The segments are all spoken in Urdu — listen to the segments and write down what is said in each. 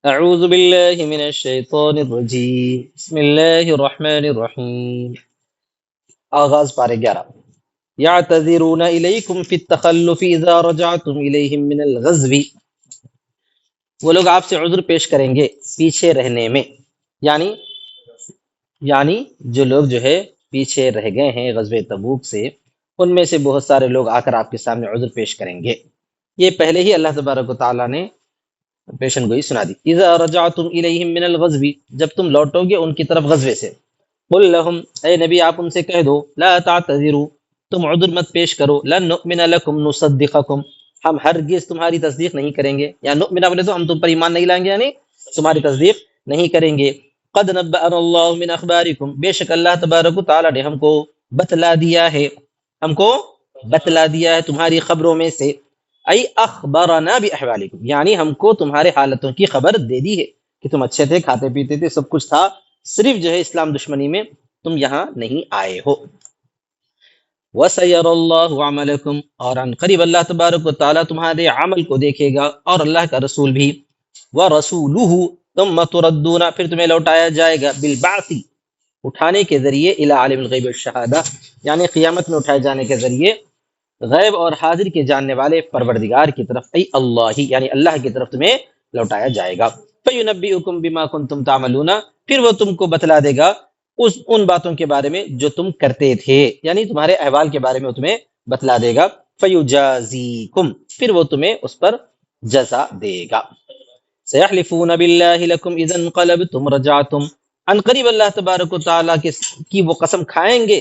اعوذ باللہ من الشیطان الرجیم بسم اللہ الرحمن الرحیم۔ آغاز پارے 11۔ یعتذرون الیکم فی التخلف اذا رجعتم الیہم من الغزو، وہ لوگ آپ سے عذر پیش کریں گے پیچھے رہنے میں، یعنی جو لوگ پیچھے رہ گئے ہیں غزوہ تبوک سے، ان میں سے بہت سارے لوگ آ کر آپ کے سامنے عذر پیش کریں گے۔ یہ پہلے ہی اللہ تبارک و تعالیٰ نے پیشن گوئی سنا دی۔ اذا رجعتم الیہم من الغزو، جب تم لوٹو گے ان کی طرف غزوے سے، قل لہم، اے نبی آپ ان سے کہہ دو، لا تعتذروا، تم عذر مت پیش کرو، لن نؤمن لکم نصدقکم، ہم ہرگز تمہاری تصدیق نہیں کریں گے، یا نؤمن بولے تو ہم تم پر ایمان نہیں لائیں گے، یعنی تمہاری تصدیق نہیں کریں گے۔ قد نبأنا اللہ من اخبارکم، بے شک اللہ تبارک و تعالی نے ہم کو بتلا دیا ہے، ہم کو بتلا دیا ہے تمہاری خبروں میں سے، ای اخبرنا باحوالکم، یعنی ہم کو تمہارے حالتوں کی خبر دے دی ہے کہ تم اچھے تھے، کھاتے پیتے تھے، سب کچھ تھا، صرف اسلام دشمنی میں تم یہاں نہیں آئے ہو۔ وَسَيَرَ اللَّهُ عَمَلَكُمْ، اور ان قریب اللہ تبارک و تعالیٰ تمہارے عمل کو دیکھے گا، اور اللہ کا رسول بھی۔ وَرَسُولُهُ، ثُمَّ تُرَدُّونَ، پھر تمہیں لوٹایا جائے گا، بِالْبَعْثِ، اٹھانے کے ذریعے، الی عالم الغیب والشہادہ، یعنی قیامت میں اٹھائے جانے کے ذریعے غیب اور حاضر کے جاننے والے پروردگار کی طرف، ای اللہ، یعنی اللہ کی طرف تمہیں لوٹایا جائے گا۔ فَيُنَبِّئُكُم بِمَا كُنتُمْ تَعْمَلُونَ، پھر وہ تم کو بتلا دے گا ان باتوں کے بارے میں جو تم کرتے تھے، یعنی تمہارے احوال کے بارے میں وہ تمہیں بتلا دے گا۔ فَيُجَازِيكُم، پھر وہ تمہیں اس پر جزا دے گا۔ سَيَحْلِفُونَ بِاللَّهِ لَكُمْ إِذَا انقلبتم رجعتم، ان قریب اللہ تبارک و تعالیٰ کی وہ قسم کھائیں گے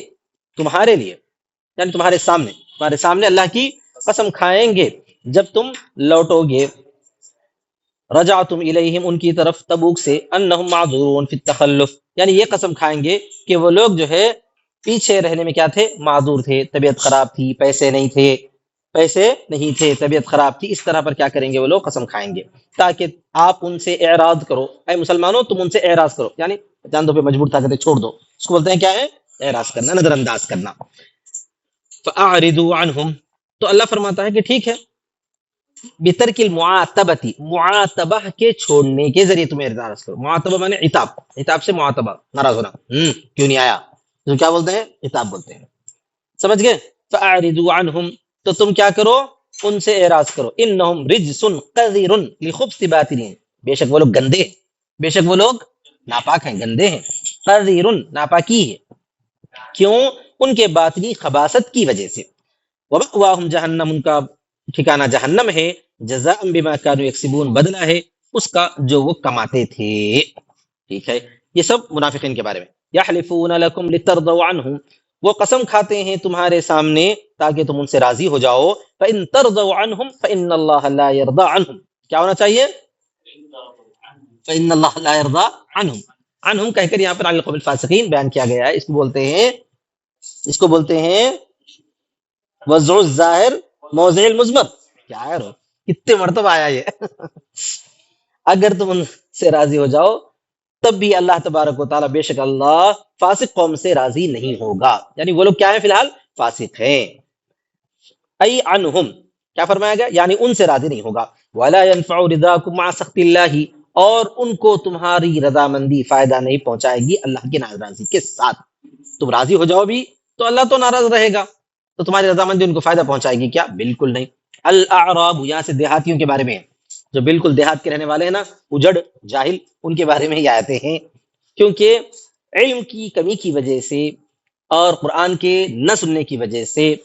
تمہارے لیے، یعنی تمہارے سامنے اللہ کی قسم کھائیں گے جب تم لوٹو گے، رجعتم الیہم، ان کی طرف، تبوک سے، انہم معذورون فی التخلف، یعنی یہ قسم کھائیں گے کہ وہ لوگ پیچھے رہنے میں کیا تھے، معذور تھے، طبیعت خراب تھی، پیسے نہیں تھے، طبیعت خراب تھی، اس طرح پر کیا کریں گے وہ لوگ، قسم کھائیں گے، تاکہ آپ ان سے اعراض کرو، اے مسلمانوں تم ان سے اعراض کرو، یعنی جان دو پہ مجبور تھا کہتے چھوڑ دو، اس کو بولتے ہیں کیا ہے، اعراض کرنا، نظر انداز کرنا۔ فَأَعْرِضُوا عَنْهُمْ، تو اللہ فرماتا ہے کہ ٹھیک ہے، بترک المعاتبتی، معاتبہ کے چھوڑنے کے ذریعے تمہیں اعراض کرو، معاتبہ مانے عتاب سے معاتبہ، ناراض ہونا، کیوں نہیں آیا، تو کیا بولتے ہیں، عتاب بولتے ہیں، سمجھ گئے۔ فَأَعْرِضُوا عَنْهُمْ، تو تم کیا کرو، ان سے اعراض کرو، انہم رجس قذر لخبث باطنین، بے شک وہ لوگ گندے ہیں، بے شک وہ لوگ ناپاک ہیں، گندے ہیں، قذر ناپاکی ہے، کیوں، ان کے باطنی خباثت کی وجہ سے، وَمَأْوَاهُمْ جہنم، ان کا ٹھکانہ جہنم ہے، جزاء بما كانوا یکسبون، بدلہ ہے اس کا جو وہ کماتے تھے۔ ٹھیک ہے، یہ سب منافقین کے بارے میں۔ یحلفون لکم لترضوا عنہم، وہ قسم کھاتے ہیں تمہارے سامنے تاکہ تم ان سے راضی ہو جاؤ، فإن ترضوا عنہم فإن اللہ لا يرضى عنہم، کیا ہونا چاہیے، فإن اللہ لا يرضى عنہم، عنہم کہہ کر یہاں پر علی القوم الفاسقین بیان کیا گیا ہے، اس کو بولتے ہیں وضع الظاہر موضع المضمر، کیا ہے، کتنے مرتبہ آیا یہ اگر تم ان سے راضی ہو جاؤ تب بھی اللہ تبارک و تعالیٰ، بے شک اللہ فاسق قوم سے راضی نہیں ہوگا، یعنی وہ لوگ کیا ہیں، فی الحال فاسق ہیں، ای عنہم، کیا فرمایا گیا، یعنی ان سے راضی نہیں ہوگا، ولا ينفع رضاکم مع سخط اللہ، اور ان کو تمہاری رضامندی فائدہ نہیں پہنچائے گی اللہ کی ناراضی کے ساتھ، تم راضی ہو جاؤ بھی تو اللہ تو ناراض رہے گا، تو تمہاری رضامندی ان کو فائدہ پہنچائے گی کیا، بالکل نہیں۔ الاعراب، یہاں سے دیہاتیوں کے بارے میں ہے، جو بالکل دیہات کے رہنے والے ہیں نا، اجڑ جاہل، ان کے بارے میں ہی آتے ہیں، کیونکہ علم کی کمی کی وجہ سے اور قرآن کے نہ سننے کی وجہ سے،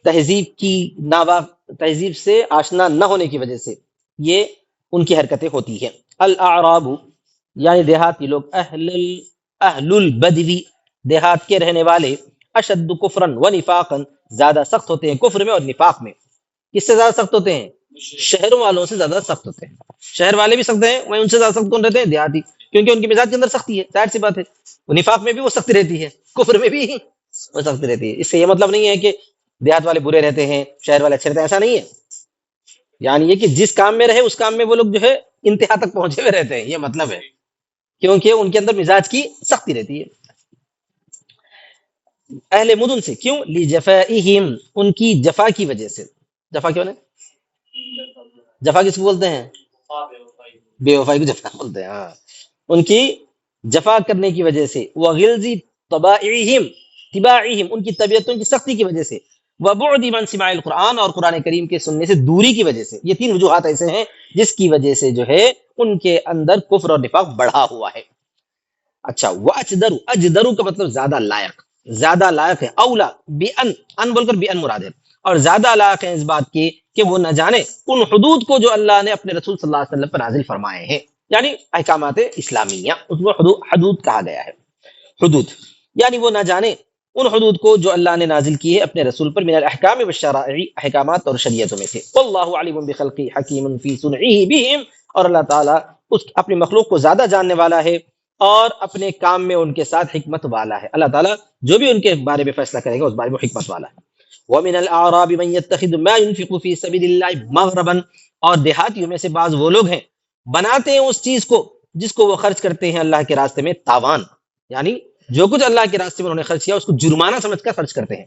تہذیب سے آشنا نہ ہونے کی وجہ سے یہ ان کی حرکتیں ہوتی ہیں۔ الاعراب، یعنی دیہاتی لوگ، اہل البدوی، دیہات کے رہنے والے، اشد کفرن و نفاقا، زیادہ سخت ہوتے ہیں کفر میں اور نفاق میں، کس سے زیادہ سخت ہوتے ہیں، شہروں والوں سے زیادہ سخت ہوتے ہیں، شہر والے بھی سخت ہیں، وہیں ان سے زیادہ سخت کون رہتے ہیں، دیہاتی، کیونکہ ان کی مزاج کے اندر سختی ہے، ظاہر سی بات ہے، وہ نفاق میں بھی وہ سختی رہتی ہے، کفر میں بھی وہ سختی رہتی ہے، اس سے یہ مطلب نہیں ہے کہ دیہات والے برے رہتے ہیں شہر والے اچھے رہتے ہیں، ایسا نہیں ہے، یعنی یہ کہ جس کام میں رہے اس کام میں وہ لوگ انتہا تک پہنچے ہوئے رہتے ہیں، یہ مطلب ہے، کیونکہ ان کے اندر مزاج کی سختی رہتی ہے۔ اہل مدن سے کیوں، لجفائہم، ان کی جفا کی وجہ سے، جفا کیوں ہے، جفا کس کو بولتے ہیں، بے وفائی کو جفا بولتے ہیں، ہاں، ان کی جفا کرنے کی وجہ سے، وغلظ طبائعہم، طباعہم، ان کی طبیعتوں کی سختی کی وجہ سے، وبعد من سماع القرآن، اور قرآن کریم کے سننے سے دوری کی وجہ سے. یہ تین وجوہات ایسے ہیں جس کی وجہ سے جو ہے ان کے اندر کفر اور نفاق بڑھا ہوا ہے. اچھا، واجدر، اجدر کا مطلب زیادہ لائق، زیادہ لائق ہے، اولا بان، ان بول کر بان مراد ہے، اور زیادہ لائق ہے اس بات کی کہ وہ نہ جانے ان حدود کو جو اللہ نے اپنے رسول صلی اللہ علیہ وسلم پر نازل فرمائے ہیں، یعنی احکامات اسلامیہ، اس کو حدود حدود کہا گیا ہے. حدود یعنی وہ نہ جانے ان حدود کو جو اللہ نے نازل کی ہے اپنے رسول پر، من الاحکام والشرائع، احکامات اور شریعتوں میں سے. واللہ علیم بخلقی حکیم فی صنعہ بہم، اور اللہ تعالیٰ اس اپنی مخلوق کو زیادہ جاننے والا ہے اور اپنے کام میں ان کے ساتھ حکمت والا ہے. اللہ تعالیٰ جو بھی ان کے بارے میں فیصلہ کرے گا اس بارے میں حکمت والا ہے. وَمِنَ الْأَعْرَابِ مَن يَتَّخِذُ مَا يُنْفِقُ فِي سَبِيلِ اللَّهِ مَغْرَبًا، اور دیہاتیوں میں سے بعض وہ لوگ ہیں بناتے ہیں اس چیز کو جس کو وہ خرچ کرتے ہیں اللہ کے راستے میں تاوان، یعنی جو کچھ اللہ کے راستے میں انہوں نے خرچ کیا اس کو جرمانہ سمجھ کر خرچ کرتے ہیں.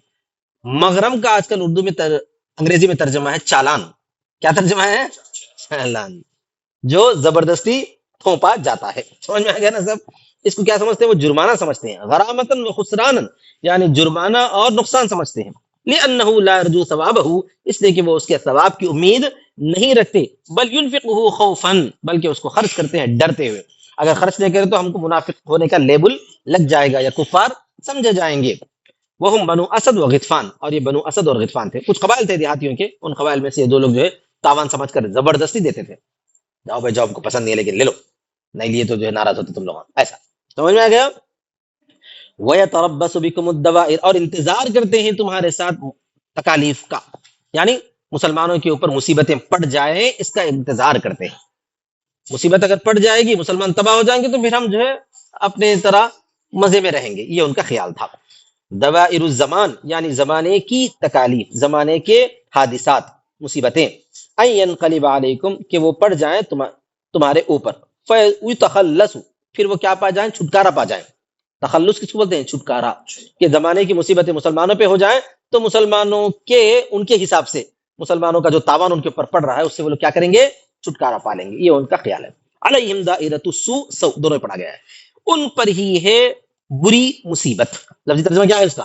مغرم کا آج کل اردو میں انگریزی میں ترجمہ ہے چالان. کیا ترجمہ ہے؟ چالان، جو زبردستی تھوپا جاتا ہے. سمجھ میں آ گیا نا سب؟ اس کو کیا سمجھتے ہیں؟ وہ جرمانہ سمجھتے ہیں، غرامتن و خسرانن، یعنی جرمانہ اور نقصان سمجھتے ہیں. لأنه لا يرجو ثوابه، اس لیے کہ وہ اس کے ثواب کی امید نہیں رکھتے. بل ينفقه خوفا، بلکہ اس کو خرچ کرتے ہیں ڈرتے ہوئے. اگر خرچ نہیں کرے تو ہم کو منافق ہونے کا لیبل لگ جائے گا یا کفار سمجھے جائیں گے. وہم بنو اسد و غطفان، اور یہ بنو اسد اور غطفان تھے، کچھ قبائل تھے دیہاتیوں کے، ان قبائل میں سے یہ دو لوگ جو ہے تاوان سمجھ کر زبردستی دیتے تھے. جاؤ بھائی جاؤ، ہم کو پسند نہیں ہے لیکن لے لو، نہیں لیے تو جو ہے ناراض ہوتے تم لوگ. ایسا سمجھ میں آ گیا. وَيَتَرَبَّصُ بِكُمُ الدَّوَائِرَ، اور انتظار کرتے ہیں تمہارے ساتھ تکالیف کا، یعنی مسلمانوں کے اوپر مصیبتیں پڑ جائیں اس کا انتظار کرتے ہیں. مصیبت اگر پڑ جائے گی، مسلمان تباہ ہو جائیں گے، تو پھر ہم جو ہے اپنے طرح مزے میں رہیں گے. یہ ان کا خیال تھا. دوائر الزمان، یعنی زمانے کی تکالیف، زمانے کے حادثات، مصیبتیں. ان ينقلب علیکم، کہ وہ پڑ جائیں تمہارے اوپر. فیتخلص، پھر وہ کیا پا جائیں؟ چھٹکارا پا جائیں. تخلص کس کو بولتے ہیں؟ چھٹکارا. کہ زمانے کی مصیبتیں مسلمانوں پہ ہو جائیں تو مسلمانوں کے ان کے حساب سے مسلمانوں کا جو تاوان ان کے اوپر پڑ رہا ہے اس سے وہ لوگ کیا کریں گے؟ چھٹکارا پا لیں گے. یہ ان کا خیال ہے. علیہم دائرۃ السوء، سو دونوں پڑھا گیا ہے، ان پر ہی ہے بری مصیبت. لفظی ترجمہ کیا ہے اس کا؟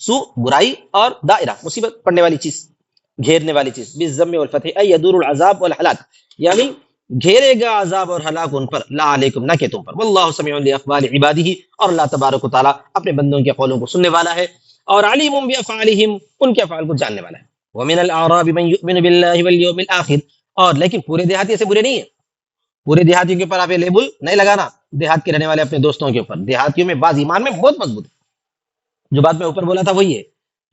سو برائی، اور دائرہ مصیبت، پڑنے والی چیز، گھیرنے والی چیز. بالضم والفتح ای یدور العذاب والہلاک، یعنی گھیرے گا عذاب اور ہلاک ان پر، لا علیکم، نہ کہ تم پر. واللہ سمیع لاقوال عبادہ، اور اللہ تبارک و تعالی اپنے بندوں کے قولوں کو سننے والا ہے، اور علیم بافعالہم، ان کے افعال کو جاننے والا ہے. ومن الاعراب من یؤمن باللہ والیوم الاخر، اور لیکن پورے دیہاتی ایسے برے نہیں ہیں. پورے دیہاتیوں کے اوپر آپ یہ لیبل نہیں لگانا، دیہات کے رہنے والے اپنے دوستوں کے اوپر. دیہاتیوں میں بعض ایمان میں بہت مضبوط ہے. جو بات میں اوپر بولا تھا وہی ہے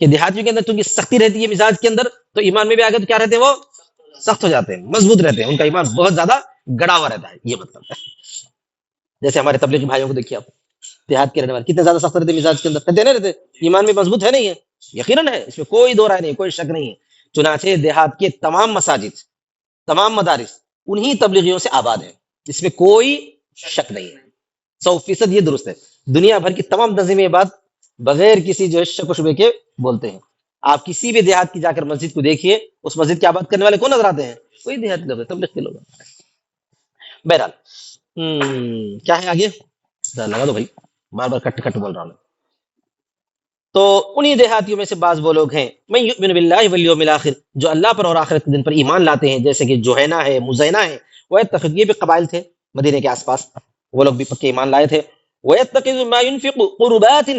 کہ دیہاتیوں کے اندر چونکہ سختی رہتی ہے مزاج کے اندر، تو ایمان میں بھی آگے تو کیا رہتے ہیں؟ وہ سخت ہو جاتے ہیں، مضبوط رہتے ہیں، ان کا ایمان بہت زیادہ گڑا ہوا رہتا ہے. یہ مطلب ہے. جیسے ہمارے تبلیغی بھائیوں کو دیکھیے آپ، دیہات کے رہنے والے کتنے زیادہ سخت رہتے ہیں مزاج کے اندر، رہتے نہیں رہتے؟ ایمان میں مضبوط ہے نہیں ہے؟ یقیناً ہے، اس میں کوئی دو رائے نہیں، کوئی شک نہیں ہے. چنانچہ دیہات کے تمام مساجد، تمام مدارس انہی تبلیغیوں سے آباد ہیں، اس میں کوئی شک نہیں ہے. 100% یہ درست ہے. دنیا بھر کی تمام تنظیمیں یہ بات بغیر کسی جو ہے شک و شبے کے بولتے ہیں. آپ کسی بھی دیہات کی جا کر مسجد کو دیکھیے، اس مسجد کی آباد کرنے والے کون نظر آتے ہیں؟ وہی دیہات لوگ ہیں، تبلیغ کے لوگ ہیں. بہرحال کیا ہے آگے؟ ذرا لگا دو بھائی، بار بار کٹ کٹ بول رہا ہوں. تو انہی دیہاتیوں میں سے بعض وہ لوگ ہیں، من یؤمن باللہ والیوم الاخر، جو اللہ پر اور آخرت کے دن پر ایمان لاتے ہیں، جیسے کہ جوہینا ہے، مزینہ ہے. ویتخذ، یہ بھی قبائل تھے مدینے کے آس پاس، وہ لوگ بھی پکے ایمان لائے تھے. ویتخذ ما ينفق قربات،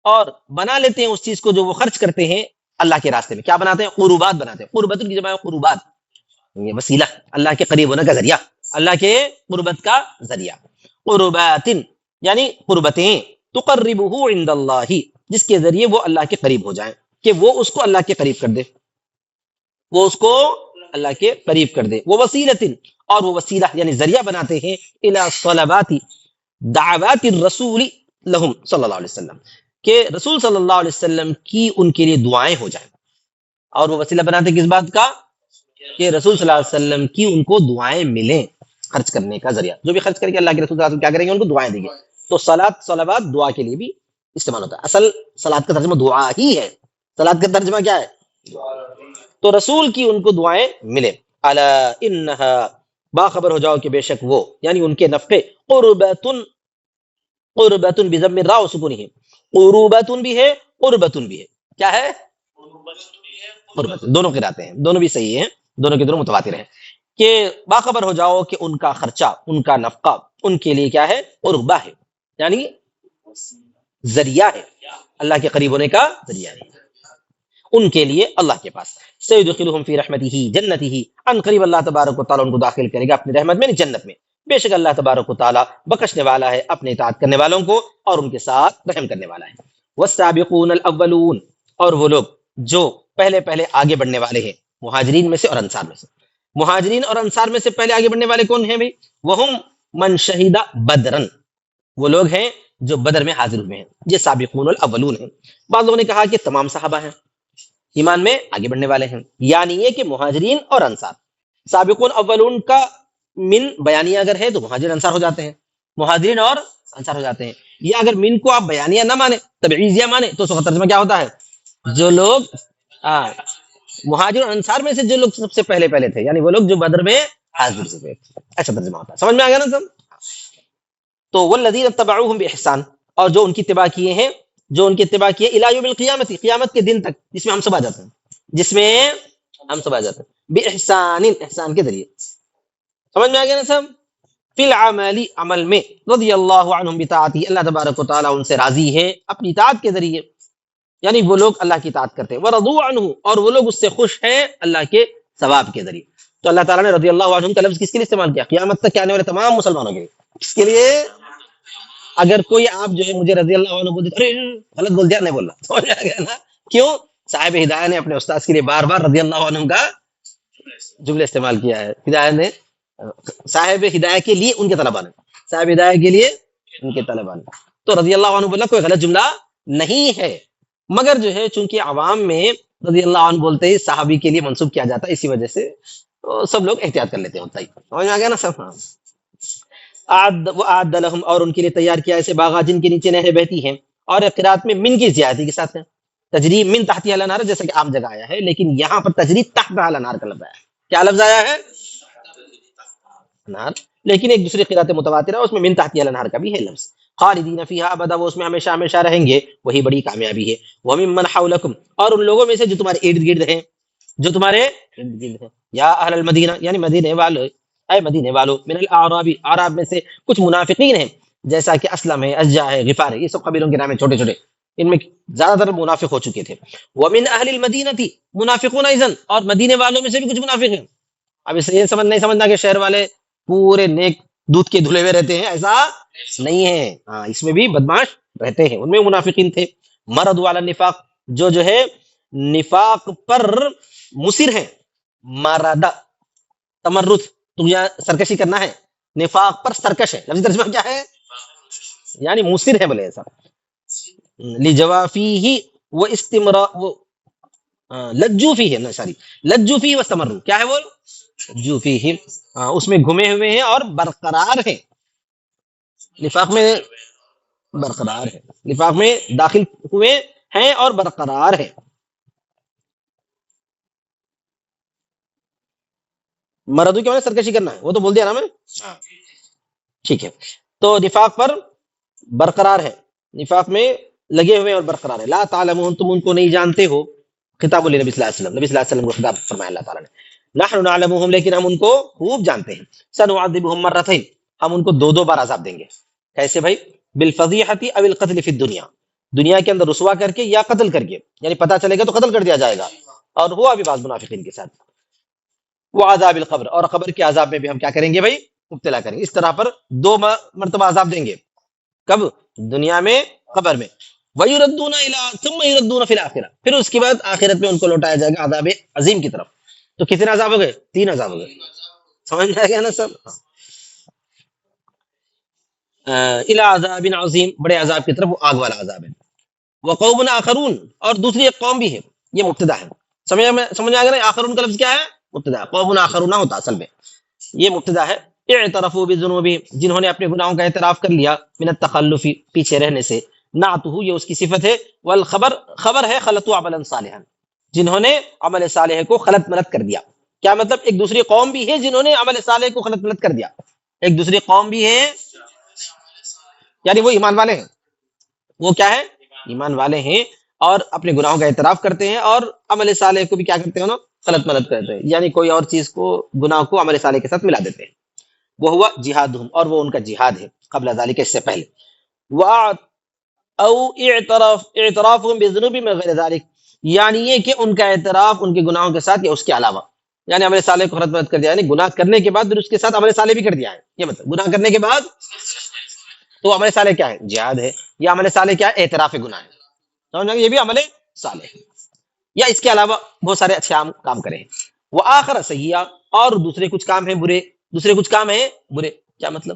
اور بنا لیتے ہیں اس چیز کو جو وہ خرچ کرتے ہیں اللہ کے راستے میں. کیا بناتے ہیں؟ قربات بناتے ہیں. قربت کی جمع ہے قربات، یہ وسیلہ، اللہ کے قریب ہونے کا ذریعہ، اللہ کے قربت کا ذریعہ. قربات یعنی قربتیں، تقربہ عند اللہ، جس کے ذریعے وہ اللہ کے قریب ہو جائیں، کہ وہ اس کو اللہ کے قریب کر دے، وہ اس کو اللہ کے قریب کر دے. وہ وسیلۃ، اور وہ وسیلہ یعنی ذریعہ بناتے ہیں، الی صلوات دعوات الرسول لہم صلی اللہ علیہ وسلم، کہ رسول صلی اللہ علیہ وسلم کی ان کے لیے دعائیں ہو جائیں. اور وہ وسیلہ بناتے کس بات کا؟ کہ رسول صلی اللہ علیہ وسلم کی ان کو دعائیں ملیں، خرچ کرنے کا ذریعہ. جو بھی خرچ کر کے اللہ کے رسول صلی اللہ علیہ وسلم کیا کریں گے؟ ان کو دعائیں دیں گے. تو صلوات دعا کے لیے بھی استعمال ہوتا ہے. اصل صلات کا ترجمہ دعا ہی ہے. صلات کا ترجمہ کیا ہے؟ تو رسول کی ان کو دعائیں ملے. الا انها، باخبر ہو جاؤ کہ بے شک وہ، یعنی ان کے نفقے، قربتن، قربتن بضم الراء و سکونہ، قربتن بھی ہے قربتن بھی ہے، کیا ہے؟ قربتن، دونوں قراتیں ہیں، دونوں بھی صحیح ہیں، دونوں کے دونوں متواتر ہیں، کہ باخبر ہو جاؤ کہ ان کا خرچہ، ان کا نفقہ ان کے لیے کیا ہے؟ قربہ ہے، یعنی ذریعہ ہے، اللہ کے قریب ہونے کا ذریعہ ہے ان کے لیے اللہ کے پاس۔ سیدخلہم فی رحمتہ جنتہ، ان قریب اللہ تبارک و تعالیٰ ان کو داخل کرے گا اپنی رحمت میں، جنت میں، بے شک اللہ تبارک و تعالیٰ بخشنے والا ہے اپنے اطاعت کرنے والوں کو اور ان کے ساتھ رحم کرنے والا ہے۔ والسابقون الاولون، اور وہ لوگ جو پہلے پہلے آگے بڑھنے والے ہیں، مہاجرین میں سے اور انصار میں سے۔ مہاجرین اور انصار میں سے پہلے آگے بڑھنے والے کون ہیں بھائی؟ وہم من شہید بدرن، وہ لوگ ہیں جو بدر میں حاضر ہوئے ہیں، یہ سابقون الاولون ہیں۔ بعض لوگوں نے کہا کہ تمام صحابہ ہیں، ایمان میں آگے بڑھنے والے ہیں، یعنی یہ کہ مہاجرین اور انصار۔ سابقون اولون کا من بیانیہ اگر ہے تو مہاجر انصار ہو جاتے ہیں، مہاجرین اور انصار ہو جاتے ہیں، یا اگر من کو آپ بیانیہ نہ مانے، تبعیضیہ مانے، تو اس کا ترجمہ کیا ہوتا ہے؟ جو لوگ مہاجر اور انصار میں سے جو لوگ سب سے پہلے پہلے تھے، یعنی وہ لوگ جو بدر میں حاضر ہوئے، ایسا ترجمہ ہوتا ہے۔ سمجھ میں آ گیا نا سب؟ تو والذین اتبعوہم باحسان، اور جو ان کی اتباع کیے ہیں، جو ان کی اتباع کیے الی یوم القیامت، قیامت کے دن تک، جس میں ہم سب آ جاتے ہیں، جس میں ہم سب آ جاتے ہیں، باحسان، احسان کے ذریعے۔ سمجھ میں آ گیا نا سب؟ فی العمل، عمل میں، رضی اللہ عنہم بطاعتی، اللہ تبارک و تعالیٰ ان سے راضی ہے اپنی اطاعت کے ذریعے، یعنی وہ لوگ اللہ کی اطاعت کرتے ہیں، ورضوا عنہ، اور وہ لوگ اس سے خوش ہیں اللہ کے ثواب کے ذریعے۔ تو اللہ تعالیٰ نے رضی اللہ عنہم کا لفظ کس کے لیے استعمال کیا؟ قیامت تک کے آنے والے تمام مسلمانوں کے لیے۔ کس کے لیے؟ اگر کوئی آپ جو ہے مجھے رضی اللہ عنہ بولتے، ارے غلط بول دیا، نہیں بولنا، سمجھ میں آ گیا نا؟ کیوں؟ صاحب ہدایہ نے اپنے استاد کے لیے بار بار رضی اللہ عنہ کا جملے استعمال کیا ہے، ہدایہ نے صاحب ہدایہ کے لیے ان کے طلباء نے، صاحب ہدایہ کے لیے ان کے طلباء نے، تو رضی اللہ عنہ بولا کوئی غلط جملہ نہیں ہے، مگر جو ہے چونکہ عوام میں رضی اللہ عنہ بولتے ہی صحابی کے لیے منسوب کیا جاتا ہے، اسی وجہ سے سب لوگ احتیاط کر لیتے ہیں، ہوتا ہی، سمجھ میں آ گیا نا سب؟ ہاں۔ وَأَعَدَّ لَهُمْ، اور ان کے لیے تیار کیا ایسے باغات جن کے نیچے نہریں بہتی ہیں، اور قرات میں من کی زیادتی کے ساتھ ہے، تجری من تحتها الانہار، جیسا کہ عام جگہ آیا ہے، لیکن یہاں پر تجری تحتها الانہار کا لفظ آیا ہے۔ کیا لفظ آیا ہے؟ انہار، لیکن ایک دوسری قرات متواترہ اس میں من تحتها الانہار کا بھی ہے لفظ۔ خالدین فیہا ابدا، وہ اس میں ہمیشہ ہمیشہ رہیں گے، وہی بڑی کامیابی ہے۔ وَمِمَّنْ حَوْلَكُمْ، اور ان لوگوں میں سے جو تمہارے ارد گرد ہیں، جو تمہارے ارد گرد ہیں، یا اہل المدینہ، یعنی مدینے والے، اے مدینے والو، من الاعراب، اعراب میں سے کچھ منافقین ہیں، جیسا کہ اسلم ہے، اشجع ہے، غفار ہے، یہ سب قبیلوں کے نام ہیں چھوٹے چھوٹے، ان میں زیادہ تر منافق ہو چکے تھے۔ ومن اہل المدینہ منافقون اذن، اور مدینے والوں میں سے بھی کچھ منافق ہیں۔ اب اس یہ نہیں سمجھنا کہ شہر والے پورے نیک دودھ کے دھلے ہوئے رہتے ہیں، ایسا نہیں ہے، ہاں اس میں بھی بدماش رہتے ہیں، ان میں منافقین تھے۔ مرضوا علی النفاق، جو ہے نفاق پر مصر ہیں، مرد، تمرد، تم یہاں سرکشی کرنا ہے، نفاق پر سرکش ہے، لفظی ترجمہ کیا ہے؟ یعنی مصر ہے، بولے ایسا۔ لجوافیہ و استمرا، وہ لجو فی ہے، ساری لجو فی و استمروا، کیا ہے وہ؟ لجو فی، اس میں گھمے ہوئے ہیں اور برقرار ہیں، نفاق میں برقرار ہے، نفاق میں داخل ہوئے ہیں اور برقرار ہیں۔ مردو کے معنی سرکشی کرنا ہے، وہ تو بول دیا نا میں، ٹھیک ہے۔ تو نفاق پر برقرار ہے، نفاق میں لگے ہوئے اور برقرار ہے۔ لا تعلمون، تم ان کو نہیں جانتے ہو، خطاب نبی صلی اللہ علیہ وسلم، نبی صلی اللہ علیہ وسلم کو خطاب فرمایا اللہ تعالیٰ نے۔ نحن نعلمهم، لیکن ہم ان کو خوب جانتے ہیں۔ سنعذبهم مرتين، ہم ان کو دو دو بار عذاب دیں گے۔ کیسے بھائی؟ بالفضیحۃ او القتل فی الدنیا، دنیا کے اندر رسوا کر کے یا قتل کر کے، یعنی پتہ چلے گا تو قتل کر دیا جائے گا، اور ہوا بھی بعض منافقین کے ساتھ۔ وعذاب القبر، اور قبر کے عذاب میں بھی ہم کیا کریں گے بھائی؟ مبتلا کریں گے۔ اس طرح پر دو مرتبہ عذاب دیں گے، کب؟ دنیا میں، قبر میں۔ وَيُرَدُّونَ إِلَىٰ ثُمَّ يُرَدُّونَ فِي الْآخِرَةِ، پھر اس کے بعد آخرت میں ان کو لوٹایا جائے گا عذاب عظیم کی طرف۔ تو کتنے عذاب ہو گئے؟ 3 عذاب ہو گئے، سمجھ میں آ گیا نا سب؟ الى عذاب عظیم، بڑے عذاب کی طرف، وہ آگ والا عذاب ہے۔ وقوم آخرون، اور دوسری ایک قوم بھی ہے، یہ مبتدا ہے، سمجھ میں آ گیا نا؟ آخرون کا لفظ کیا ہے؟ مبتدا۔ قوم آخرون نہ ہوتا اصل میں، یہ مبتدا ہے۔ اعترفوا بذنوبہم، جنہوں نے اپنے گناہوں کا اعتراف کر لیا، من التخلف، پیچھے رہنے سے، نعتہ، یہ اس کی صفت ہے، والخبر، خبر ہے، خلطوا عملا صالحا، جنہوں نے عمل صالح کو خلط ملت کر دیا، کیا مطلب؟ ایک دوسری قوم بھی ہے جنہوں نے عمل صالح کو غلط غلط کر دیا، ایک دوسری قوم بھی ہے، یعنی وہ ایمان والے ہیں، وہ کیا ہے؟ ایمان والے ہیں، اور اپنے گناہوں کا اعتراف کرتے ہیں، اور عمل صالح کو بھی کیا کرتے ہیں نا؟ غلط ملط کرتے ہیں، یعنی کوئی اور چیز کو، گناہ کو عمل صالح کے ساتھ ملا دیتے ہیں۔ وہ ہوا جہادہم، اور وہ ان کا جہاد ہے، قبل ذالک، اس سے پہلے، او اعترافهم بذنوب من غیر ذلك، یعنی یہ کہ ان کا اعتراف ان کے گناہوں کے ساتھ یا اس کے علاوہ، یعنی عمل صالح کو رد کر دیا، یعنی گناہ کرنے کے بعد پھر اس کے ساتھ عمل صالح بھی کر دیا ہے، یہ مطلب گناہ کرنے کے بعد تو عمل صالح کیا ہے؟ جہاد ہے، یا عمل صالح کیا ہے؟ اعتراف گناہ ہے، سمجھ میں؟ یہ بھی عمل صالح ہے، یا اس کے علاوہ بہت سارے اچھے عام کام کرے ہیں۔ وہ آخر سیئہ، اور دوسرے کچھ کام ہیں برے، دوسرے کچھ کام ہیں برے، کیا مطلب؟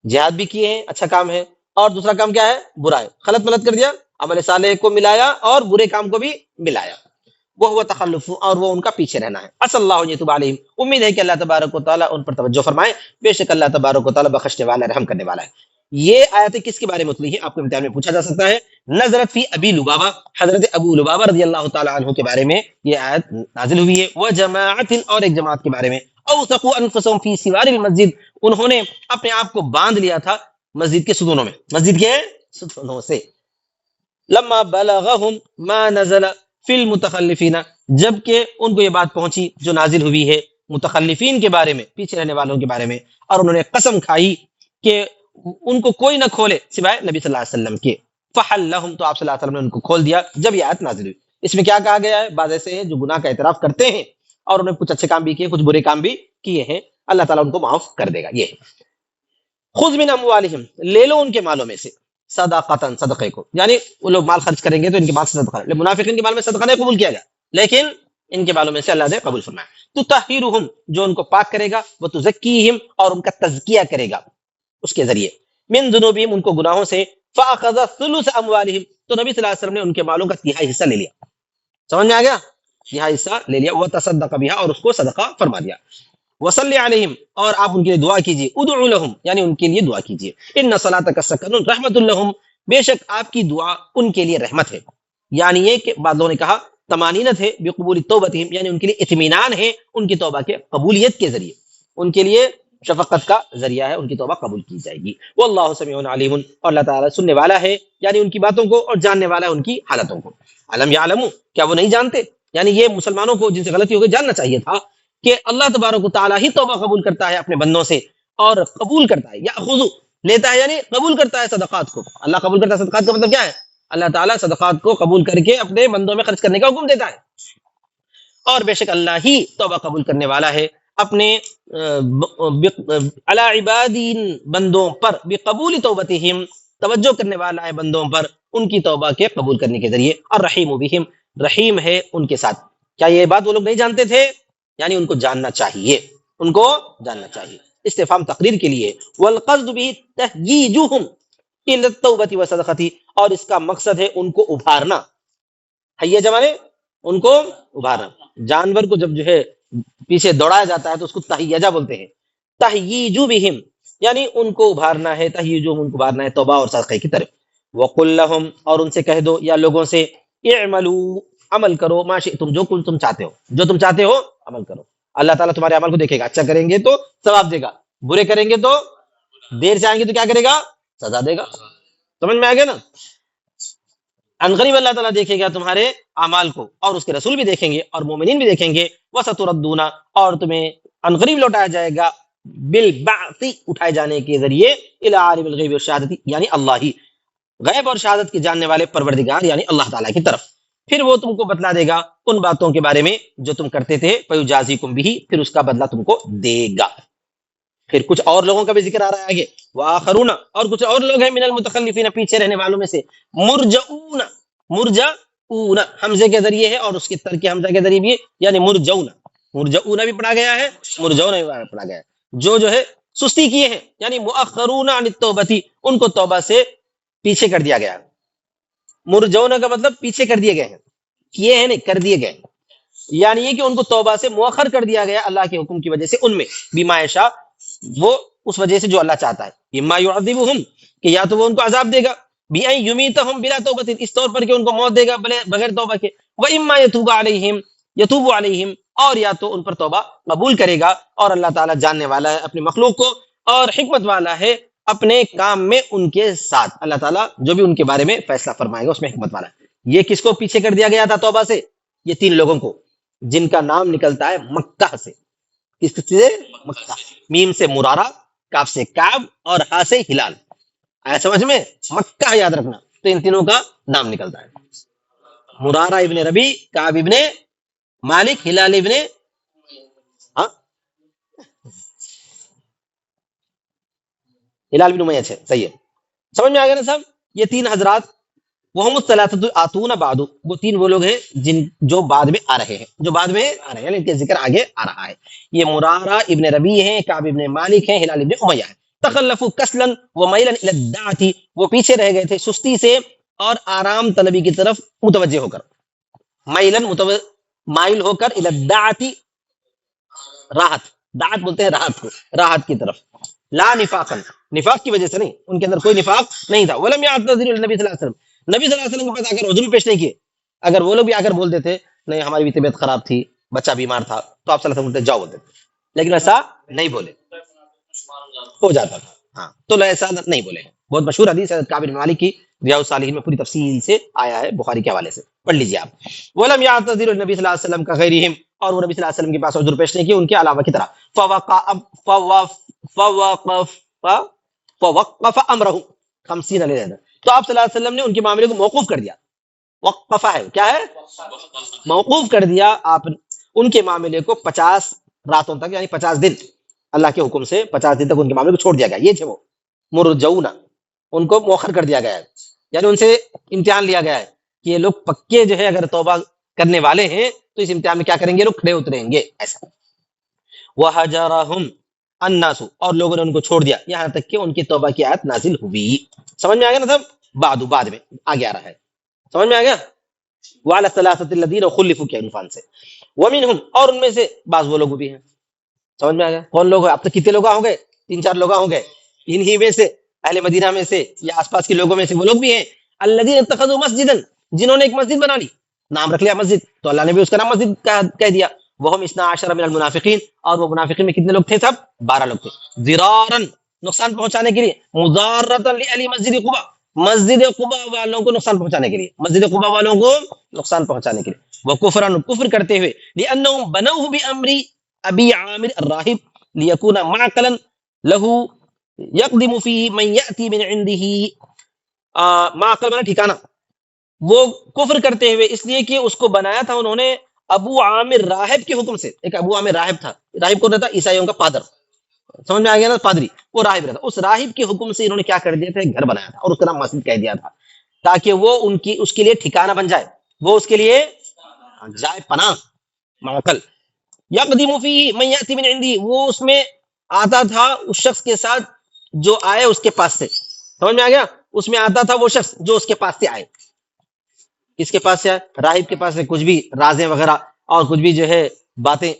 جہاد بھی کیے ہیں، اچھا کام ہے، اور دوسرا کام کیا ہے؟ برا ہے، غلط ملت کر دیا، عمل صالح کو ملایا اور برے کام کو بھی ملایا، وہ ہوا تخلف، اور وہ ان کا پیچھے رہنا ہے۔ اصل اللہ یتوب علیہم، امید ہے کہ اللہ تبارک و تعالیٰ ان پر توجہ فرمائے، بے شک اللہ تبارک و تعالیٰ بخشنے والا، رحم کرنے والا ہے۔ یہ آیتیں کس کے بارے میں اتری ہیں؟ آپ کو امتحان میں پوچھا جا سکتا ہے۔ نظرت فی ابی لبابہ، حضرت ابو لبابہ رضی اللہ تعالیٰ عنہ کے بارے میں یہ آیت نازل ہوئی ہے۔ وجماعت، اور ایک جماعت کے بارے میں، اوثقوا انفسهم فی سوار المسجد، انہوں نے اپنے آپ کو باندھ لیا تھا مسجد کے ستونوں میں، مسجد کے ستونوں سے۔ لما بلغهم ما نزل فی المتخلفین، جبکہ ان کو یہ بات پہنچی جو نازل ہوئی ہے متخلفین کے بارے میں، پیچھے رہنے والوں کے بارے میں، اور انہوں نے قسم کھائی کہ ان کو کوئی نہ کھولے سوائے نبی صلی اللہ علیہ وسلم کے۔ فحل لهم، تو آپ صلی اللہ علیہ وسلم نے ان کو کھول دیا جب یہ آیت نازل ہوئی۔ اس میں کیا کہا گیا ہے؟ بعض ایسے ہیں جو گناہ کا اعتراف کرتے ہیں اور انہوں نے کچھ اچھے کام بھی کیے، کچھ برے کام بھی کیے ہیں، اللہ تعالیٰ ان کو معاف کر دے گا۔ یہ خذ من اموالہم، لے لو ان کے مالوں میں سے، صدقۃ، صدقے کو، یعنی وہ لوگ مال خرچ کریں گے تو ان کے مال سے صدقہ، منافقین کے مال میں صدقہ نہیں قبول کیا گیا، لیکن ان کے مالوں میں سے اللہ نے قبول فرمایا۔ تطہرہم، جو ان کو پاک کرے گا، وتزکیہم، اور ان کا تزکیہ کرے گا اس کے ذریعے، من ذنوبہم، ان کو گناہوں سے، فاخذ ثلث اموالہم، تو نبی صلی اللہ علیہ وسلم نے ان کے مالوں کا تہائی حصہ لے لیا، سمجھ میں آ گیا؟ تہائی حصہ لے لیا، وتصدق بها، اور اس کو صدقہ فرما دیا۔ وصلی علیہم، اور آپ ان کے لیے دعا کیجیے، ادعو لہم، یعنی ان کے لیے دعا کیجیے، ان صلاتک سکن رحمت لہم، بے شک آپ کی دعا ان کے لیے رحمت ہے، یعنی یہ کہ بعض لوگوں نے کہا طمانینت ہے بقبول توبتہم، یعنی ان کے لیے اطمینان ہے ان کی توبہ کے قبولیت کے ذریعے، ان کے لیے شفقت کا ذریعہ ہے، ان کی توبہ قبول کی جائے گی۔ واللہ سمیع علیم، اور اللہ تعالیٰ سننے والا ہے یعنی ان کی باتوں کو، اور جاننے والا ہے ان کی حالتوں کو۔ علم یعلموا، کیا وہ نہیں جانتے؟ یعنی یہ مسلمانوں کو جن سے غلطی ہو گئی جاننا چاہیے تھا کہ اللہ تبارک و تعالیٰ ہی توبہ قبول کرتا ہے اپنے بندوں سے، اور قبول کرتا ہے، یاخذ، لیتا ہے، یعنی قبول کرتا ہے صدقات کو، اللہ قبول کرتا ہے صدقات کا مطلب کیا ہے؟ اللہ تعالیٰ صدقات کو قبول کر کے اپنے بندوں میں خرچ کرنے کا حکم دیتا ہے، اور بے شک اللہ ہی توبہ قبول کرنے والا ہے اپنے علی عبادین، بندوں پر، بقبول توبتہم، توجہ کرنے والا ہے بندوں پر ان کی توبہ کے قبول کرنے کے ذریعے، الرحیم بہم، رحیم ہے ان کے ساتھ۔ کیا یہ بات وہ لوگ نہیں جانتے تھے؟ یعنی ان کو جاننا چاہیے، ان کو جاننا چاہیے، استفہام تقریر کے لیے۔ والقصد به تهجیجهم الى التوبة والصدقة، اور اس کا مقصد ہے ان کو ابھارنا، حیہ جمانے ان کو ابھارنا، جانور کو جب جو ہے پیچھے دوڑایا جاتا ہے تو اس کو تہیجہ بولتے ہیں، تہییج بہم، یعنی ان کو ابھارنا ہے، تہییجهم، ان کو ابھارنا ہے توبہ اور صدقے کی طرف۔ وقل لهم، اور ان سے کہہ دو یا لوگوں سے، اعملوا، عمل کرو، ما شئتم، جو کچھ تم چاہتے ہو، جو تم چاہتے ہو عمل کرو، اللہ تعالیٰ تمہارے عمل کو دیکھے گا، اچھا کریں گے تو ثواب دے گا، برے کریں گے تو دیر سے آئیں گے تو کیا کرے گا؟ سزا دے گا، سمجھ میں آ گیا نا؟ عنقریب اللہ تعالیٰ دیکھے گا تمہارے اعمال کو، اور اس کے رسول بھی دیکھیں گے اور مومنین بھی دیکھیں گے۔ وستردون، اور تمہیں عنقریب لوٹایا جائے گا، بالبعث، اٹھائے جانے کے ذریعے، الی عالم الغیب والشہادۃ، یعنی اللہ ہی، غیب اور شہادت کے جاننے والے پروردگار یعنی اللہ تعالیٰ کی طرف، پھر وہ تم کو بتلا دے گا ان باتوں کے بارے میں جو تم کرتے تھے، فیجازیکم بہ، پھر اس کا بدلہ تم کو دے گا۔ پھر کچھ اور لوگوں کا بھی ذکر آ رہا ہے آگے، وآخرون، اور کچھ اور لوگ ہیں من المتخلفین، پیچھے رہنے والوں میں سے، مرجعون، مرجعون حمزے کے ذریعے ہے اور اس کی ترک حمزہ کے ذریعے بھی ہے، یعنی مرجعون، مرجعون بھی پڑھا گیا ہے، مرجعون بھی پڑھا گیا ہے، جو ہے سستی کیے ہیں، یعنی مؤخرون عن التوبۃ، ان کو توبہ سے پیچھے کر دیا گیا ہے۔ مرجعون کا مطلب پیچھے کر دیے گئے ہیں، کیے ہیں نہیں، کر دیے گئے ہیں، یعنی یہ کہ ان کو توبہ سے مؤخر کر دیا گیا اللہ کے حکم کی وجہ سے، ان میں بما یشاء، وہ اس وجہ سے جو اللہ چاہتا ہے، اما یعذبہم، کہ یا تو وہ ان کو عذاب دے گا، بأن یمیتہم بلا توبۃ، اس طور پر کہ ان کو موت دے گا بغیر توبہ کے، واما یتوب علیہم، یتوب علیہم، اور یا تو ان پر توبہ قبول کرے گا، اور اللہ تعالیٰ جاننے والا ہے اپنی مخلوق کو اور حکمت والا ہے اپنے کام میں ان کے ساتھ۔ اللہ تعالیٰ جو بھی ان کے بارے میں فیصلہ فرمائے گا اس میں حکمت والا ہے۔ یہ کس کو پیچھے کر دیا گیا تھا توبہ سے؟ یہ 3 لوگوں کو جن کا نام نکلتا ہے مکہ سے۔ کس سے؟ مکہ۔ میم سے مرارہ، کاف سے کعب اور ہا سے ہلال۔ آیا سمجھ میں؟ مکہ یاد رکھنا، تو ان تینوں کا نام نکلتا ہے، مرارہ ابن ربی، کعب ابن مالک، ہلال ابن، ہاں ہلال بن امیہ سے، صحیح ہے۔ سمجھ میں آ گیا نا صاحب؟ یہ 3 حضرات، وہم الثلاثۃ آتون بعد، وہ 3 وہ لوگ ہیں جن جو بعد میں آ رہے ہیں، جو بعد میں آ رہے ہیں، یعنی ان کے ذکر آگے آ رہا ہے۔ یہ مرارہ ابن ربی ہیں، کعب ابن مالک ہیں، ہلال ابن امیہ ہیں۔ تخلفوا کسلا ومیلا الی الدعوۃ، وہ پیچھے رہ گئے تھے سستی سے اور آرام طلبی کی طرف متوجہ ہو کر، میلن مائل ہو کر، الی الدعوۃ راحت، دعوت بولتے ہیں راحت کو، راحت کی طرف، لا نفاقا، نفاق کی وجہ سے نہیں، ان کے اندر کوئی نفاق نہیں تھا۔ ولم يعتذروا النبی صلی اللہ علیہ وسلم، نبی صلی اللہ علیہ وسلم کے پاس آ کر عذر پیش نہیں کیے۔ اگر وہ لوگ بھی آ کر بول دیتے نہیں ہماری بھی طبیعت خراب تھی، بچہ بیمار تھا، تو آپ صلی اللہ علیہ وسلم بولتے جاؤ بولتے، لیکن ایسا نہیں بولے، ہو جاتا تھا، ہاں تو ایسا نہیں بولے۔ بہت مشہور حدیث ہے کعب بن مالک کی، ریاض الصالحین میں پوری تفصیل سے آیا ہے، بخاری کے حوالے سے پڑھ لیجیے آپ۔ ولم يعتذروا النبی صلی اللہ علیہ وسلم کا غیرہم، اور وہ نبی صلی اللہ علیہ وسلم کے پاس عذر پیش نہیں کیے ان کے علاوہ کی طرح۔ فوقف امرہ 50 لیلہ، تو آپ صلی اللہ علیہ وسلم نے ان کے معاملے کو موقوف کر دیا۔ وقفہ ہے کیا ہے؟ موقوف کر دیا آپ ان کے معاملے کو 50 راتوں تک، یعنی 50 دن، اللہ کے حکم سے 50 دن تک ان کے معاملے کو چھوڑ دیا گیا۔ یہ تھے وہ مرجون، ان کو مؤخر کر دیا گیا ہے، یعنی ان سے امتحان لیا گیا ہے کہ یہ لوگ پکے جو ہے اگر توبہ کرنے والے ہیں تو اس امتحان میں کیا کریں گے، لوگ کھڑے اتریں گے ایسا۔ وَحَجَرَهُمْ النَّاسُ، اور لوگوں نے ان کو چھوڑ دیا یہاں تک کہ ان کی توبہ کی آیت نازل ہوئی۔ سمجھ میں آ گیا نا صاحب؟ بعد میں آگے آ رہا ہے، سمجھ میں آ گیا؟ وَعَلَى الثَّلَاثَةِ الَّذِينَ خُلِّفُوا کے عنفان سے، وَمِنْهُمْ، اور ان میں سے بعض وہ لوگ بھی ہیں۔ سمجھ میں آ گیا؟ کون لوگ ہیں؟ اب تک کتنے لوگ ہوں گے؟ 3-4 لوگ ہوں گے، انہی میں سے اہل مدینہ میں سے یا آس پاس کے لوگوں میں سے وہ لوگ بھی ہیں، الذین اتخذوا مسجدا، جنہوں نے ایک مسجد بنا لی، نام رکھ لیا مسجد، تو اللہ نے بھی اس کا نام مسجد کہہ دیا۔ وہم 12 من المنافقین، اور وہ منافقین میں کتنے لوگ تھے سب؟ 12 لوگ تھے۔ ضرارا، نقصان پہنچانے کے لیے، مضارتا لاہل مسجد قباء، مسجد قباء والوں کو نقصان پہنچانے کے لیے، مسجد قباء والوں کو نقصان پہنچانے کے لیے۔ وکفرا، کفر کرتے ہوئے، لانهم بنوه بامر ابی عامر الراہب لیکون معقلا له یقدم فیہ من یأتی من عنده، معقل مانا ٹھکانہ، وہ کفر کرتے ہوئے اس لیے کہ اس کو بنایا تھا انہوں نے ابو عامر راہب کے حکم سے۔ ایک ابو عامر راہب تھا، راہب کون رہتا؟ عیسائیوں کا پادر، سمجھ میں آ گیا نا؟ پادری، وہ راہب رہتا، اس راہب کے حکم سے انہوں نے کیا کر دیا تھا؟ ایک گھر بنایا تھا اور اس کا نام مسجد کہہ دیا تھا، تاکہ وہ ان کی اس کے لیے ٹھکانہ بن جائے، وہ اس کے لیے جائے پناہ، معقل۔ یقدم فیہ من یأتی من عندی، وہ اس میں آتا تھا اس شخص کے ساتھ جو آئے اس کے پاس سے، سمجھ میں آ گیا؟ اس میں آتا تھا وہ شخص جو اس کے پاس سے آئے، کس کے پاس سے آئے؟ راہب کے پاس سے، کچھ بھی رازیں وغیرہ اور کچھ بھی جو ہے باتیں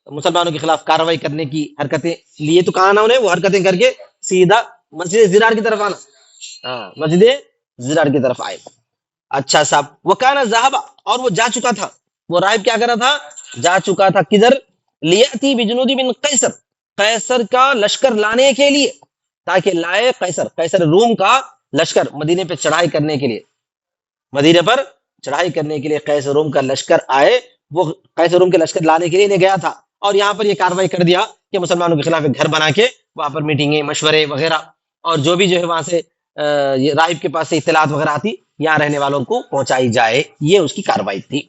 مسلمانوں کے خلاف کارروائی کرنے کی حرکتیں لیے، تو کہاں آنا انہیں؟ وہ حرکتیں کر کے سیدھا مسجد زرار کی طرف آنا، ہاں مسجد زرار کی طرف آئے۔ اچھا صاحب، وکانا ذہبا، اور وہ جا چکا تھا، وہ راہب کیا کر رہا تھا؟ جا چکا تھا کدھر؟ لیاتی بجنود من قیصر، قیصر کا لشکر لانے کے لیے، تاکہ لائے قیصر روم کا لشکر مدینے پہ چڑھائی کرنے کے لیے، مدینے پر چڑھائی کرنے کے لیے قیصر روم کا لشکر آئے، وہ قیصر روم کے لشکر لانے کے لیے انہیں گیا تھا، اور یہاں پر یہ کاروائی کر دیا کہ مسلمانوں کے خلاف ایک گھر بنا کے وہاں پر میٹنگیں، مشورے وغیرہ، اور جو بھی جو ہے وہاں سے راہب کے پاس سے اطلاعات وغیرہ آتی یہاں رہنے والوں کو پہنچائی جائے، یہ اس کی کاروائی تھی۔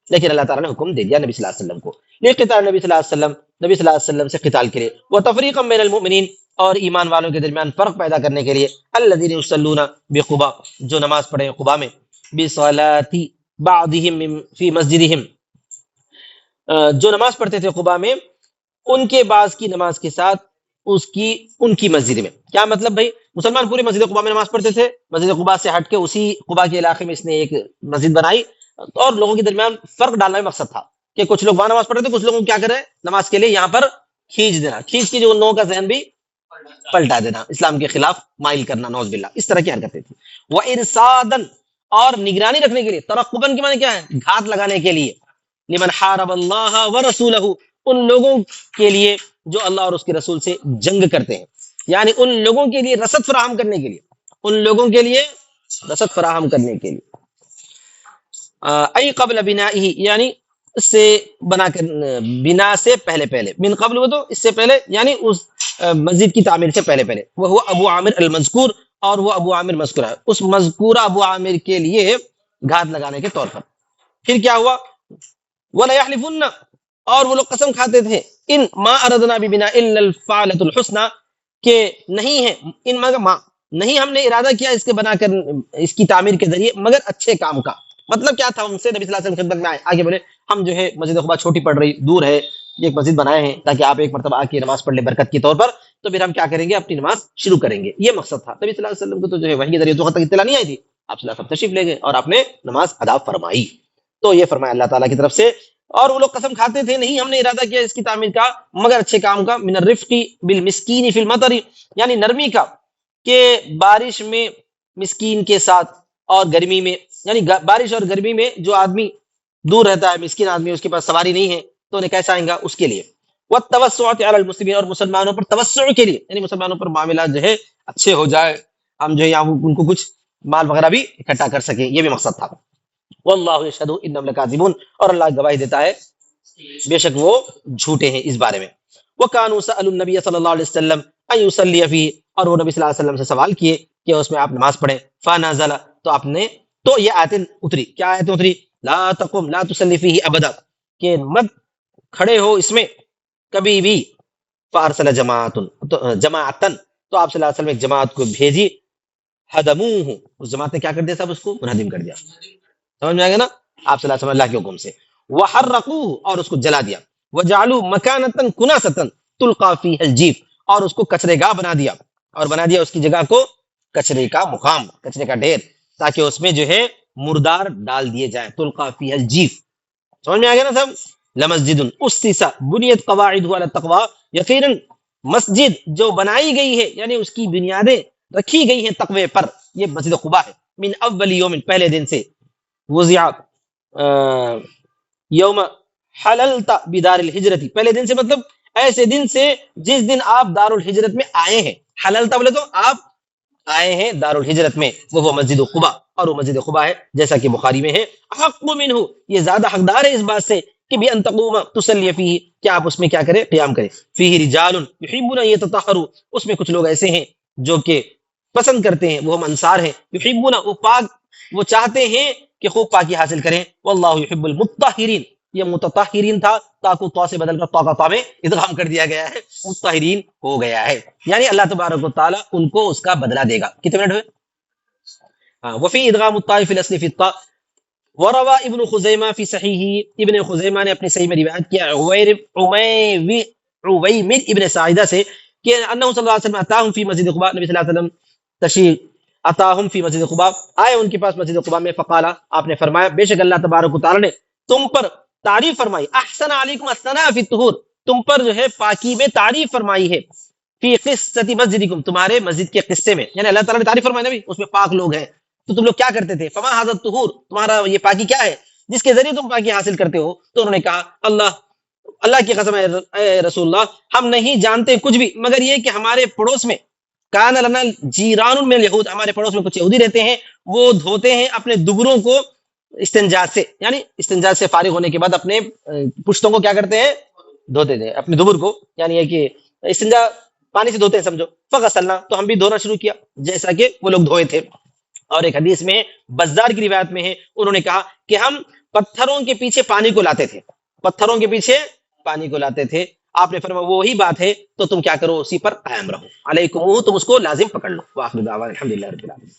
لیکن اللہ تعالیٰ نے حکم دے دیا نبی صلی اللہ علیہ وسلم کو، لقتال نبی صلی اللہ علیہ وسلم، نبی صلی اللہ علیہ وسلم سے قتال کے لیے، وتفریقا بین المؤمنین، اور ایمان والوں کے درمیان فرق پیدا کرنے کے لیے، الذین یصلون بقباء، جو نماز پڑھیں قباء میں، بصلاۃ بعضهم فی مسجدہم، جو نماز پڑھتے تھے قباء میں ان کے بعض کی نماز کے ساتھ ان کی مسجد میں۔ کیا مطلب بھائی؟ مسلمان پوری مسجد قباء میں نماز پڑھتے تھے، مسجد قباء سے ہٹ کے اسی قباء کے علاقے میں اس نے ایک مسجد بنائی، اور لوگوں کے درمیان فرق ڈالنا بھی مقصد تھا کہ کچھ لوگ وہاں نماز پڑھتے تھے، کچھ لوگوں کو کیا کرے نماز کے لیے یہاں پر کھینچ دینا، کھینچ کے جو ان لوگوں کا ذہن بھی پلٹا دینا، اسلام کے خلاف مائل کرنا، نعوذ باللہ، اس طرح کی حرکتیں تھیں۔ وَإِرْصَادًا، اور نگرانی رکھنے کے لیے، ترقباً کے معنی کیا ہے؟ گھات لگانے کے لیے، لمن حارب اللہ ورسولہ، ان لوگوں کے لیے جو اللہ اور اس کے رسول سے جنگ کرتے ہیں، یعنی ان لوگوں کے لیے رسد فراہم کرنے کے لیے، ان لوگوں کے لیے رسد فراہم کرنے کے لیے، ای قبل بنائہ، یعنی اس سے بنا کر، بنا سے پہلے پہلے، من قبل وہ تو اس سے پہلے، یعنی اس مسجد کی تعمیر سے پہلے پہلے، وہ ہوا ابو عامر المذکور، اور وہ ابو عامر مذکورہ ہے، اس مذکورہ ابو عامر کے لیے گھات لگانے کے طور پر۔ پھر کیا ہوا؟ وَلَيَحْلِفُنَّ، اور وہ لوگ قسم کھاتے تھے، ان ما اردنا ببنا الا الفعلۃ الحسنى، کہ نہیں ہے ان مگر ما، نہیں ہم نے ارادہ کیا اس کے بنا کر، اس کی تعمیر کے ذریعے، مگر اچھے کام کا۔ مطلب کیا تھا؟ ان سے نبی صلی اللہ علیہ وسلم خدمت میں آئے، آگے بولے ہم جو ہے مسجد قباء چھوٹی پڑ رہی، دور ہے، یہ ایک مسجد بنائے ہیں تاکہ آپ ایک مرتبہ آ کے نماز پڑھ لیں برکت کے طور پر، تو پھر ہم کیا کریں گے؟ اپنی نماز شروع کریں گے، یہ مقصد تھا۔ نبی صلی اللہ علیہ وسلم کو تو جو ہے وحی کے ذریعے تو وہاں تک اطلاع نہیں آئی تھی، آپ صلی اللہ علیہ وسلم تشریف لے گئے اور آپ نے نماز ادا فرمائی، تو یہ فرمایا اللہ تعالیٰ کی طرف سے۔ اور وہ لوگ قسم کھاتے تھے، نہیں ہم نے ارادہ کیا اس کی تعمیر کا مگر اچھے کام کا، من الرفق بالمسکین فی المطر، یعنی نرمی کا، کہ بارش میں مسکین کے ساتھ اور گرمی میں، یعنی بارش اور گرمی میں جو آدمی دور رہتا ہے، مسکین آدمی، اس کے پاس سواری نہیں ہے تو انہیں کیسا آئیں گا؟ اس کے لیے۔ والتوسعۃ علی المسلمین، اور مسلمانوں پر توسع کے لیے، یعنی مسلمانوں پر معاملات جو ہے اچھے ہو جائے، ہم جو ہے یہاں ان کو کچھ مال وغیرہ بھی اکٹھا کر سکیں، یہ بھی مقصد تھا۔ واللہ یشہد انہم لکاذبون، اور اللہ گواہی دیتا ہے بے شک وہ جھوٹے ہیں اس بارے میں۔ وکانوا سألوا النبی صلی اللہ علیہ وسلم ان یصلی فیہ، اور وہ نبی صلی اللہ علیہ وسلم سے سوال کیے کہ اس میں آپ نماز پڑھیں، فنزل، تو آپ نے، تو یہ آیتیں اتری، کیا آیتیں اتری؟ لا تقم لا تصلی فیہ ابدا، کہ مت کھڑے ہو اس میں کبھی بھی، فارسل جماعتن، تو آپ صلی اللہ علیہ وسلم ایک جماعت کو بھیجی، ہدموہ، اس جماعت نے کیا کر دیا صاحب؟ اس کو منہدم کر دیا، سمجھ میں آئے گا نا؟ آپ صلی اللہ علیہ وسلم اللہ کے حکم سے، وحرقوہ، اور اس کو جلا دیا، وجعلوا مکانۃ کناسۃ تلقى فیہا الجیف، اور اس کو کچرے گاہ بنا دیا، اور بنا دیا اس کی جگہ کو کچرے کا مقام، کچرے کا ڈھیر، تاکہ اس میں جو ہے مردار ڈال دیے جائیں، تلقى فیہا الجیف، سمجھ میں آ گیا نا سب؟ لمسجد اسس بنیت قواعدہ علی التقوی، یقیناً مسجد جو بنائی گئی ہے، یعنی اس کی بنیادیں رکھی گئی ہیں تقوی پر، یہ مسجد قباء ہے، من اول یوم، پہلے دن سے، وضع یوم حللت بدار الحجرتی، پہلے دن سے مطلب ایسے دن سے جس دن آپ دار الحجرت میں آئے ہیں، حللت بولے تو آپ آئے ہیں دار الحجرت میں، وہ مسجد قباء، اور وہ مسجد قباء ہے جیسا کہ بخاری میں ہے، حق منہ، یہ زیادہ حقدار ہے اس بات سے کہ بھی ان تقوم تصلی فیہ، کہ آپ اس میں کیا کریں؟ قیام کریں، فیہ رجال یحبون ان یتطہروا، اس میں کچھ لوگ ایسے ہیں جو کہ پسند کرتے ہیں، وہ ہم انصار ہیں، یحبون، وہ پاک، وہ چاہتے ہیں کہ خوب پاکی حاصل کریں، واللہ یحب المطہرین، یہ متطہرین تھا، تاکو تو سے بدل کر تو کا تو میں ادغام کر دیا گیا ہے، مطہرین ہو گیا ہے، یعنی اللہ تبارک و تعالی ان کو اس کا بدلہ دے گا۔ کتنے منٹ ہوئے؟ ہاں، وفی ادغام الطاء فی الاصل فی الطاء، وروى ابن خزیمہ فی صحیحہ، ابن خزیمہ نے اپنی صحیح میں روایت کیا عویمر ابن ساعدہ سے کہ انہ صلی اللہ علیہ وسلم اتاہم فی مسجد قباء، نبی صلی اللہ علیہ وسلم تشریف اتاہم فی مسجد قباء، آئے ان کے پاس مسجد قباء میں، فقال، آپ نے فرمایا، بے شک اللہ تبارک و تعالی نے تم پر تعریف فرمائی، احسن علیکم الثناء فی الطہور، تم پر جو ہے پاکی میں تعریف فرمائی ہے، فی قصۃ مسجدکم، تمہارے مسجد کے قصے میں، یعنی اللہ تعالی نے تعریف فرمائی نبی، اس میں پاک لوگ ہیں، تو تم لوگ کیا کرتے تھے؟ فما ھذا الطہور، تمہارا یہ پاکی کیا ہے جس کے ذریعے تم پاکی حاصل کرتے ہو؟ تو انہوں نے کہا، اللہ کی قسم ہے اے رسول اللہ، ہم نہیں جانتے کچھ بھی مگر یہ کہ ہمارے پڑوس میں، کان لنا جیران من الیہود، ہمارے پڑوس میں کچھ یہودی رہتے ہیں، وہ دھوتے ہیں اپنے دبروں کو استنجا سے، یعنی استنجا سے فارغ ہونے کے بعد اپنے پشتوں کو کیا کرتے ہیں؟ دھوتے تھے، اپنے دبر کو، یعنی یہ کہ استنجا پانی سے دھوتے ہیں سمجھو، فغسلنا، تو ہم بھی دھونا شروع کیا جیسا کہ وہ لوگ دھوئے تھے۔ اور ایک حدیث میں، بزار کی روایت میں ہے، انہوں نے کہا کہ ہم پتھروں کے پیچھے پانی کو لاتے تھے، پتھروں کے پیچھے پانی کو لاتے تھے، آپ نے فرمایا وہی بات ہے تو تم کیا کرو؟ اسی پر قائم رہو، علیکم، تم اس کو لازم پکڑ لو۔ وآخر دعوانا الحمدللہ رب العالمین۔